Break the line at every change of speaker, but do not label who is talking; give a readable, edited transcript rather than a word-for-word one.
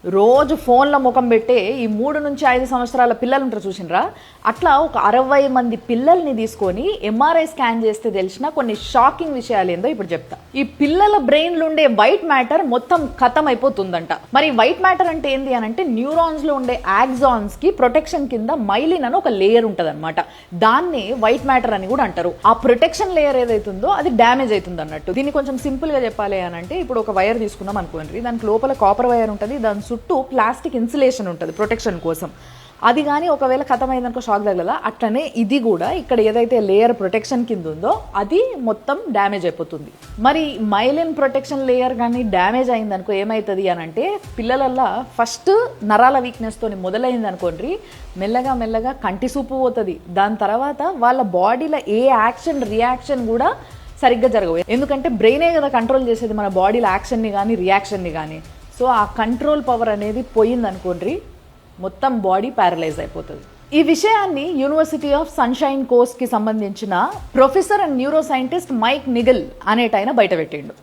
రోజు ఫోన్ల ముఖం పెట్టే ఈ 3 నుంచి 5 సంవత్సరాల పిల్లలు ఉంటారు చూసినరా, అట్లా ఒక 60 మంది పిల్లల్ని తీసుకొని ఎంఆర్ఐ స్కాన్ చేస్తే తెలిసిన కొన్ని షాకింగ్ విషయాలు ఏందో ఇప్పుడు చెప్తా. ఈ పిల్లల బ్రెయిన్లో ఉండే వైట్ మ్యాటర్ మొత్తం ఖతం అయిపోతుందంట. మరి వైట్ మ్యాటర్ అంటే ఏంది అని అంటే, న్యూరాన్స్ లో ఉండే యాక్సాన్స్ కి ప్రొటెక్షన్ కింద మైలిన్ అని ఒక లేయర్ ఉంటుంది అనమాట. దాన్ని వైట్ మ్యాటర్ అని కూడా అంటారు. ఆ ప్రొటెక్షన్ లేయర్ ఏదైతుందో అది డ్యామేజ్ అవుతుంది అన్నట్టు. దీన్ని కొంచెం సింపుల్ గా చెప్పాలి అని అంటే, ఇప్పుడు ఒక వైర్ తీసుకున్నాం అనుకోండి, దానికి లోపల కాపర్ వైర్ ఉంటుంది, దాని చుట్టూ ప్లాస్టిక్ ఇన్సులేషన్ ఉంటుంది ప్రొటెక్షన్ కోసం. అది కానీ ఒకవేళ ఖతమైందనుకో షాక్ తగలదా, అట్లనే ఇది కూడా ఇక్కడ ఏదైతే లేయర్ ప్రొటెక్షన్ కింద ఉందో అది మొత్తం డ్యామేజ్ అయిపోతుంది. మరి మైలిన్ ప్రొటెక్షన్ లేయర్ కానీ డ్యామేజ్ అయిందనుకో ఏమవుతుంది అని అంటే, పిల్లలల్లో ఫస్ట్ నరాల వీక్నెస్ తోని మొదలైంది అనుకోండి, మెల్లగా మెల్లగా కంటి సూపు పోతుంది. దాని తర్వాత వాళ్ళ బాడీలో ఏ యాక్షన్ రియాక్షన్ కూడా సరిగ్గా జరగవు. ఎందుకంటే బ్రెయినే కదా కంట్రోల్ చేసేది మన బాడీలో యాక్షన్ని కానీ రియాక్షన్ని కానీ. సో ఆ కంట్రోల్ పవర్ అనేది పోయింది అనుకోండి, మొత్తం బాడీ ప్యారలైజ్ అయిపోతుంది. ఈ విషయాన్ని యూనివర్సిటీ ఆఫ్ సన్షైన్ కోస్ట్ కి సంబంధించిన professor and neuroscientist Mike Nigel అనేటైన బయటపెట్టిండు.